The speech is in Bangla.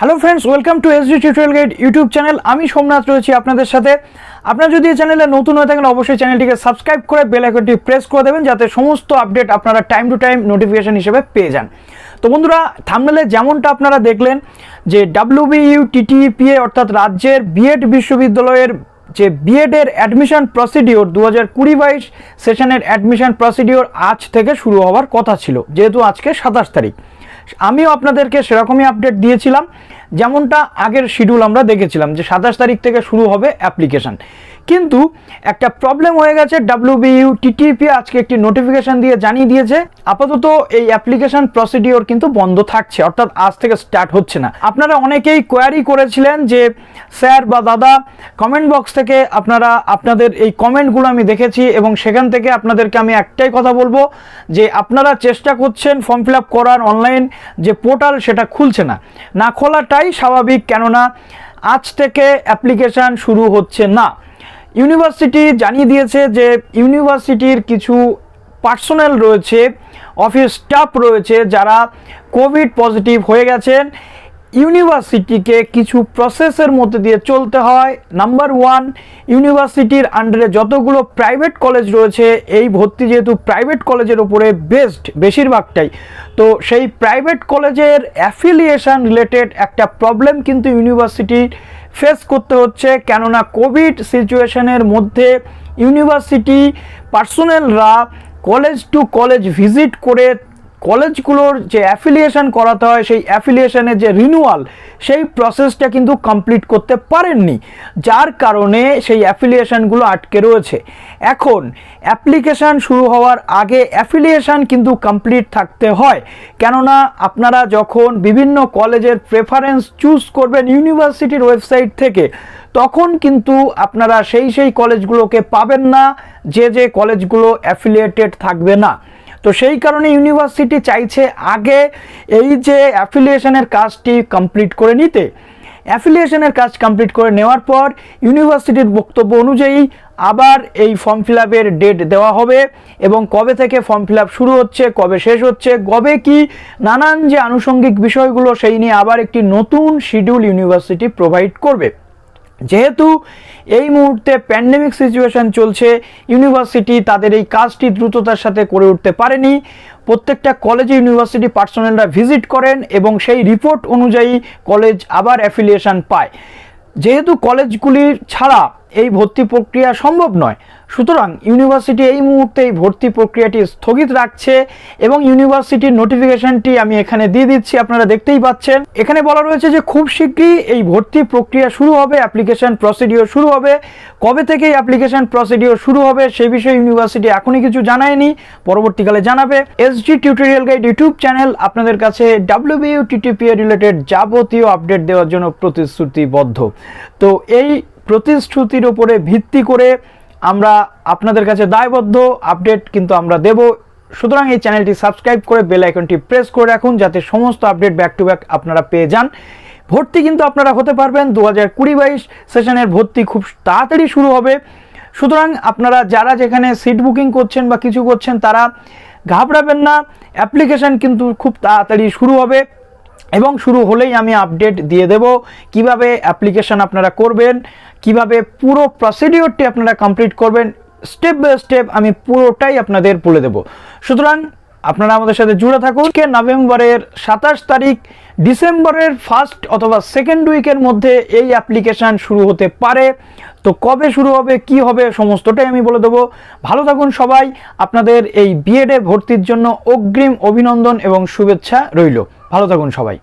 Hello friends, welcome to SD tutorial guide YouTube channel. আমি সোমনাথ রয়েছি আপনাদের সাথে। আপনারা যদি এই চ্যানেলে নতুন হয়ে থাকেন অবশ্যই চ্যানেলটিকে সাবস্ক্রাইব করে বেল আইকনটি প্রেস করে দেবেন, যাতে সমস্ত আপডেট আপনারা টাইম টু টাইম নোটিফিকেশন হিসেবে পেয়ে যান। তো বন্ধুরা, থাম্বনেলে যেমনটা আপনারা দেখলেন যে WBUTTEPA অর্থাৎ রাজ্যের বিএড বিশ্ববিদ্যালয়ের যে বিএড এর অ্যাডমিশন প্রসিডিওর 2020-22 সেশনের অ্যাডমিশন প্রসিডিওর আজ থেকে শুরু হওয়ার কথা ছিল, যেহেতু আজকে 27 তারিখ। আমিও আপনাদেরকে সেরকমই আপডেট দিয়েছিলাম, যেমনটা আগের শিডিউল আমরা দেখেছিলাম যে 27 তারিখ থেকে শুরু হবে অ্যাপ্লিকেশান। কিন্তু একটা প্রবলেম হয়ে গেছে, WBUTTEPA আজকে একটি নোটিফিকেশান দিয়ে জানিয়ে দিয়েছে আপাতত এই অ্যাপ্লিকেশান প্রসিডিওর কিন্তু বন্ধ থাকছে, অর্থাৎ আজ থেকে স্টার্ট হচ্ছে না। আপনারা অনেকেই কোয়ারি করেছিলেন যে স্যার বা দাদা, কমেন্ট বক্স থেকে আপনারা আপনাদের এই কমেন্টগুলো আমি দেখেছি এবং সেখান থেকে আপনাদেরকে আমি একটাই কথা বলবো যে আপনারা চেষ্টা করছেন ফর্ম ফিল আপ করার অনলাইন যে পোর্টাল সেটা খুলছে না খোলাটাই স্বাভাবিক, কেননা আজ থেকে অ্যাপ্লিকেশান শুরু হচ্ছে না। ইউনিভার্সিটি জানিয়ে দিয়েছে যে ইউনিভার্সিটির কিছু পার্সোনাল রয়েছে, অফিস স্টাফ রয়েছে যারা কোভিড পজিটিভ হয়ে গেছেন। ইউনিভার্সিটিকে কিছু প্রসেসের মধ্যে দিয়ে চলতে হয়। নাম্বার 1, ইউনিভার্সিটির আন্ডারে যতগুলো প্রাইভেট কলেজ রয়েছে, এই ভর্তি যেহেতু প্রাইভেট কলেজের উপরে বেশিরভাগটাই, তো সেই প্রাইভেট কলেজের অ্যাফিলিয়েশন রিলেটেড একটা প্রবলেম কিন্তু ইউনিভার্সিটি ফেস করতে হচ্ছে, কেননা কোভিড সিচুয়েশনের মধ্যে ইউনিভার্সিটি পার্সোনালরা কলেজ টু কলেজ ভিজিট করে কলেজগুলোর যে অ্যাফিলিয়েশন করাতে হয়, সেই অ্যাফিলিয়েশনের যে রিনিউয়াল, সেই প্রসেসটা কিন্তু কমপ্লিট করতে পারেননি, যার কারণে সেই অ্যাফিলিয়েশনগুলো আটকে রয়েছে। এখন অ্যাপ্লিকেশান শুরু হওয়ার আগে অ্যাফিলিয়েশন কিন্তু কমপ্লিট থাকতে হয়, কেননা আপনারা যখন বিভিন্ন কলেজের প্রেফারেন্স চুজ করবেন ইউনিভার্সিটির ওয়েবসাইট থেকে, তখন কিন্তু আপনারা সেই কলেজগুলোকে পাবেন না যে কলেজগুলো অ্যাফিলিয়েটেড থাকবে না। তো সেই কারণে ইউনিভার্সিটি চাইছে আগে এই যে অ্যাফিলিয়েশনের কাজটি কমপ্লিট করে নিতে। অ্যাফিলিয়েশনের কাজ কমপ্লিট করে নেওয়ার পর ইউনিভার্সিটির বক্তব্য অনুযায়ী আবার এই ফর্ম ফিল আপের ডেট দেওয়া হবে এবং কবে থেকে ফর্ম ফিল আপ শুরু হচ্ছে, কবে শেষ হচ্ছে, কবে কি নানান যে আনুষঙ্গিক বিষয়গুলো, সেই নিয়ে আবার একটি নতুন শিডিউল ইউনিভার্সিটি প্রোভাইড করবে। যেহেতু এই মুহূর্তে প্যান্ডেমিক সিচুয়েশন চলছে, ইউনিভার্সিটি তাদের এই কাজটি দ্রুততার সাথে করে উঠতে পারেনি। প্রত্যেকটা কলেজে ইউনিভার্সিটি পার্সোনালরা ভিজিট করেন এবং সেই রিপোর্ট অনুযায়ী কলেজ আবার অ্যাফিলিয়েশন পায়। যেহেতু কলেজগুলি ছাড়া এই ভর্তি প্রক্রিয়া সম্ভব নয়, সুতরাং ইউনিভার্সিটি এই মুহূর্তে এই ভর্তি প্রক্রিয়াটি স্থগিত রাখছে এবং ইউনিভার্সিটির নোটিফিকেশনটি আমি এখানে দিয়ে দিচ্ছি, আপনারা দেখতেই পাচ্ছেন। এখানে বলা রয়েছে যে খুব শীঘ্রই এই ভর্তি প্রক্রিয়া শুরু হবে, অ্যাপ্লিকেশন প্রসিডিওর শুরু হবে। কবে থেকে এই অ্যাপ্লিকেশন প্রসিডিওর শুরু হবে সেই বিষয়ে ইউনিভার্সিটি এখনই কিছু জানায়নি, পরবর্তীকালে জানাবে। SD tutorial guide YouTube channel আপনাদের কাছে WBUTTEPA রিলেটেড যাবতীয় আপডেট দেওয়ার জন্য প্রতিশ্রুতিবদ্ধ। তো এই প্রতিশ্রুতির উপরে ভিত্তি করে আমরা আপনাদের কাছে দায়বদ্ধ, আপডেট কিন্তু আমরা দেব। সুতরাং এই চ্যানেলটি সাবস্ক্রাইব করে বেল আইকনটি প্রেস করে রাখুন, যাতে সমস্ত আপডেট ব্যাক টু ব্যাক আপনারা পেয়ে যান। ভর্তি কিন্তু আপনারা হতে পারবেন, 2020-22 সেশনের ভর্তি খুব তাড়াতাড়ি শুরু হবে। সুতরাং আপনারা যারা যেখানে সিট বুকিং করছেন বা কিছু করছেন তারা ঘাবড়াবেন না, অ্যাপ্লিকেশান কিন্তু খুব তাড়াতাড়ি শুরু হবে এবং শুরু হলেই আমি আপডেট দিয়ে দেব কিভাবে অ্যাপ্লিকেশান আপনারা করবেন, কিভাবে পুরো প্রসিডিওরটি আপনারা কমপ্লিট করবেন, স্টেপ বাই স্টেপ আমি পুরোটাই আপনাদের বলে দেব। সুতরাং আপনারা আমাদের সাথে জুড়ে থাকুন। নভেম্বরের 27 তারিখ, ডিসেম্বরের ফার্স্ট অথবা সেকেন্ড উইকের মধ্যে এই অ্যাপ্লিকেশান শুরু হতে পারে। তো কবে শুরু হবে, কি হবে, সমস্তটাই আমি বলে দেবো। ভালো থাকুন সবাই। আপনাদের এই বিএডে ভর্তির জন্য অগ্রিম অভিনন্দন এবং শুভেচ্ছা রইল। ভালো থাকুন সবাই।